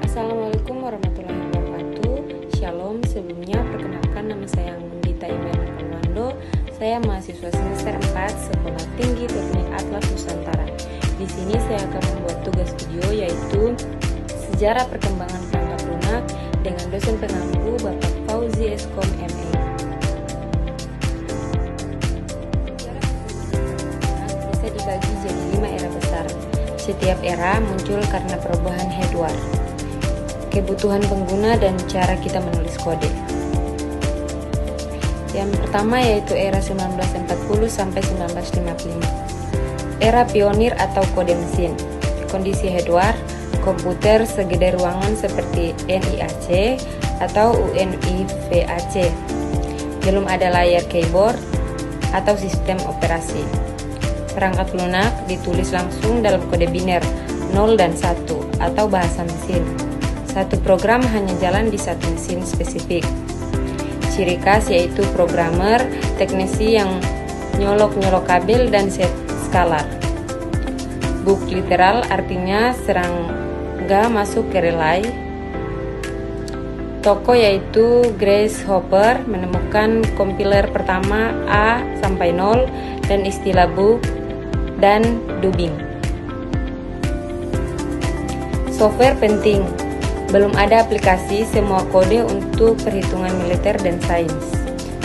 Assalamualaikum warahmatullahi wabarakatuh. Shalom. Sebelumnya perkenalkan, nama saya Anggundita Imelda Purwando. Saya mahasiswa semester 4 Sekolah Tinggi Teknik Atlas Nusantara. Di sini saya akan membuat tugas video yaitu sejarah perkembangan perangkat lunak dengan dosen pengampu Bapak Fauzi Eskom MA. Bisa dibagi jadi 5 era besar. Setiap era muncul karena perubahan hardware, kebutuhan pengguna, dan cara kita menulis kode. Yang pertama yaitu era 1940 sampai 1955. Era pionir atau kode mesin. Kondisi hardware, komputer segede ruangan seperti NIAC atau UNIVAC. Belum ada layar keyboard atau sistem operasi. Perangkat lunak ditulis langsung dalam kode biner 0 dan 1 atau bahasa mesin. Satu program hanya jalan di satu mesin spesifik. Ciri khas yaitu programmer, teknisi yang nyolok-nyolok kabel dan set skalar. Book literal artinya serangga masuk ke relay. Toko yaitu Grasshopper menemukan kompiler pertama A sampai 0 dan istilah book dan dubbing. Software penting. Belum ada aplikasi semua kode untuk perhitungan militer dan sains.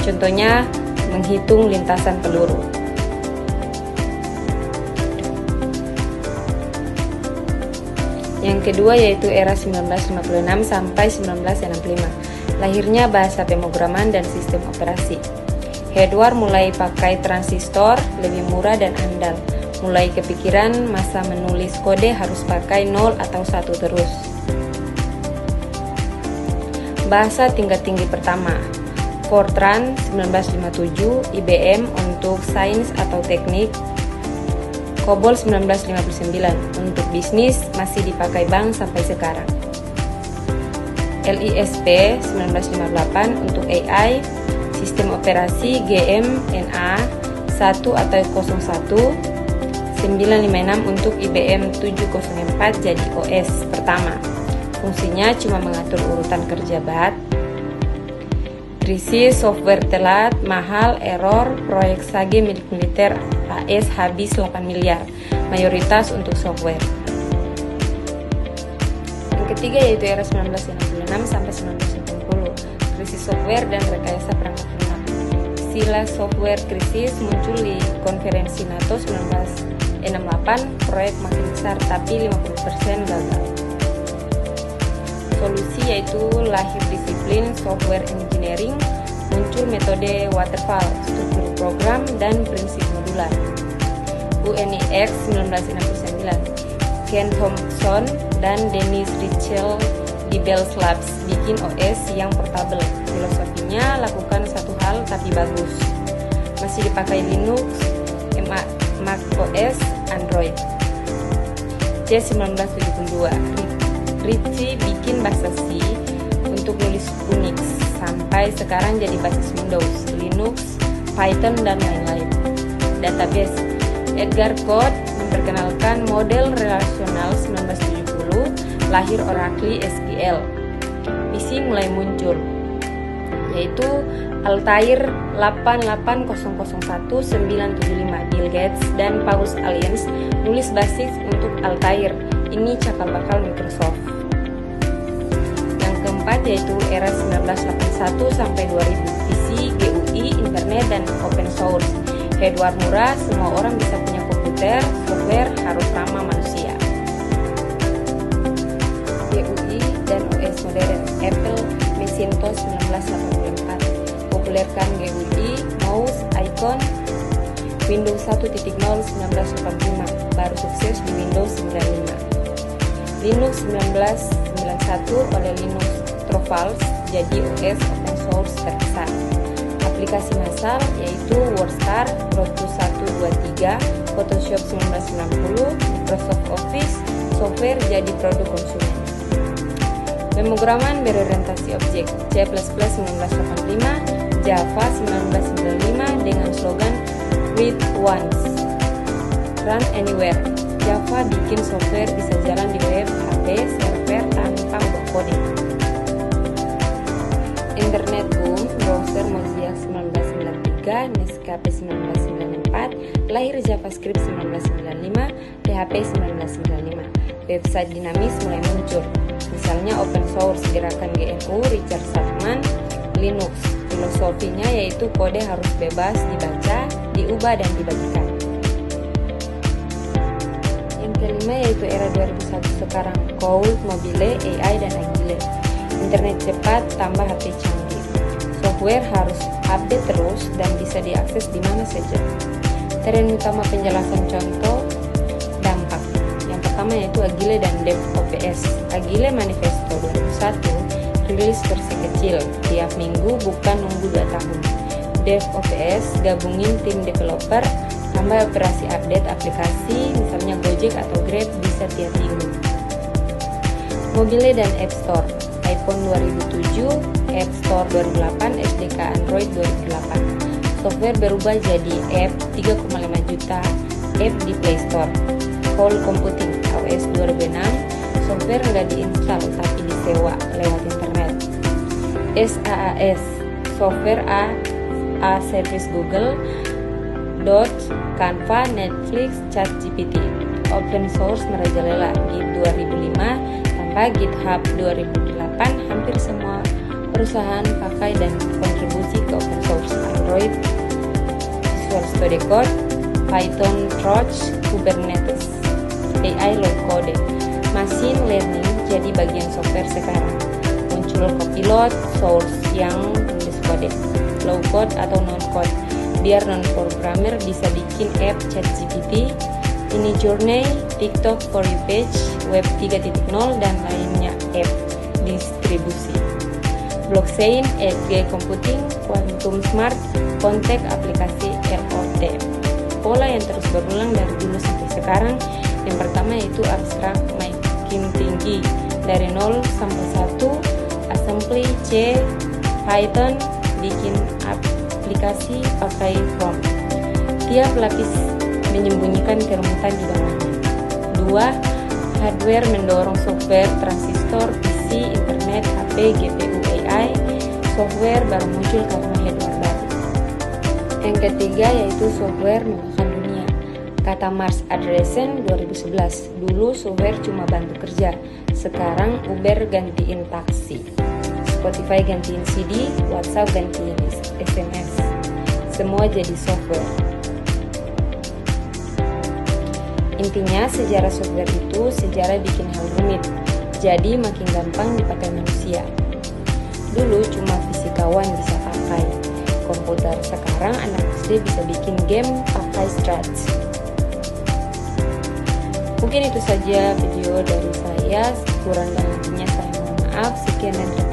Contohnya, menghitung lintasan peluru. Yang kedua yaitu era 1956 sampai 1965. Lahirnya bahasa pemrograman dan sistem operasi. Hardware mulai pakai transistor, lebih murah dan andal. Mulai kepikiran masa menulis kode harus pakai 0 atau 1 terus. Bahasa tingkat tinggi pertama, Fortran 1957, IBM untuk sains atau teknik, COBOL 1959 untuk bisnis, masih dipakai bank sampai sekarang. LISP 1958 untuk AI, sistem operasi GMNA 1 atau 01, 956 untuk IBM 704 jadi OS pertama. Fungsinya cuma mengatur urutan kerja bat. Krisis, software telat, mahal, error, proyek SAGE milik militer AS habis 8 miliar, mayoritas untuk software. Yang ketiga yaitu era 1966 sampai 1970, krisis software dan rekayasa perangkat lunak. Istilah software krisis muncul di konferensi NATO 1968, proyek makin besar tapi 50% gagal. Solusi yaitu lahir disiplin software engineering, muncul metode waterfall, struktur program, dan prinsip modular. UNIX 1969, Ken Thompson dan Dennis Ritchell di Bell Labs bikin OS yang portable. Filosofinya lakukan satu hal tapi bagus. Masih dipakai Linux, Mac OS, Android. C1972, Ritchie bikin bahasa C untuk nulis Unix, sampai sekarang jadi basis Windows, Linux, Python, dan lain-lain. Database, Edgar Code memperkenalkan model relasional 1970, lahir Oracle SQL. PC mulai muncul, yaitu Altair 88001-975, Bill Gates dan Paus Aliens nulis basis untuk Altair. Ini cakal bakal Microsoft. Yang keempat yaitu era 1981 sampai 2000, PC, GUI, internet, dan open source. Hardware murah, semua orang bisa punya komputer, software harus ramah manusia. GUI dan OS modern, Apple Macintosh 1984. Populerkan GUI, mouse, icon, Windows 1.0 1985, baru sukses di Windows 95. Linux 1991 oleh Linux Torvalds jadi OS open source terbesar. Aplikasi massal yaitu WordStar, Pro213, Photoshop 1990, Microsoft Office, software jadi produk konsumen. Pemrograman berorientasi objek C++ 1985, Java 1995 dengan slogan Read Once, Run Anywhere. Java bikin software bisa jalan di web, HP, server tanpa ubah kode. Internet boom, browser Mozilla 1993, Netscape 1994, lahir JavaScript 1995, PHP 1995. Website dinamis mulai muncul, misalnya open source gerakan GNU Richard Stallman. Linux, filosofinya yaitu kode harus bebas dibaca, diubah, dan dibagikan. Yang kelima yaitu era 2001 sekarang, cloud, mobile, AI, dan agile. Internet cepat tambah HP canggih. Software harus update terus dan bisa diakses di mana saja. Tren utama penjelasan contoh dampak. Yang pertama yaitu Agile dan DevOps. Agile Manifesto 2001, rilis versi kecil, tiap minggu bukan nunggu 2 tahun. DevOps gabungin tim developer, tambah operasi update aplikasi, misalnya Gojek atau Grab bisa tiap minggu. Mobile dan App Store, iPhone 2007, App Store 2008, SDK Android 2008. Software berubah jadi app 3,5 juta app di Play Store. Whole Computing, OS 2006, software nggak diinstal tapi disewa lewat internet. SaaS, software A service Google, Canva, Netflix, ChatGPT. Open source merajalela, Git 2005, tanpa GitHub 2008, hampir semua perusahaan pakai dan kontribusi ke open source. Android, Visual Studio Code, Python, Torch, Kubernetes, AI low code, machine learning jadi bagian software sekarang. Muncul Copilot, source yang tulis kode, low code atau non code, biar non programmer bisa bikin app. ChatGPT, ini Journey, TikTok for you page, Web 3.0 dan lainnya app distribusi. Blockchain, edge computing, quantum smart, kontak aplikasi IoT. Pola yang terus berulang dari dulu sampai sekarang. Yang pertama yaitu abstrak makin tinggi dari 0 sampai 1, assembly, C, Python, bikin aplikasi pakai prompt. Tiap lapis menyembunyikan kerumitan di bawahnya. 2. Hardware mendorong software, transistor, PC, internet, HP, GPU, AI. Software baru muncul karena hardware baru. Yang ketiga yaitu software mengalahkan dunia. Kata Mars Andreessen 2011, dulu software cuma bantu kerja, sekarang Uber gantiin taksi, Spotify gantiin CD, WhatsApp gantiin SMS. Semua jadi software. Intinya sejarah software itu sejarah bikin hal rumit, jadi makin gampang dipakai manusia. Dulu cuma fisikawan bisa pakai komputer, sekarang anak SD bisa bikin game pakai Scratch. Mungkin itu saja video dari saya, kurang dan lebihnya saya mohon maaf. Sekian dan terima kasih.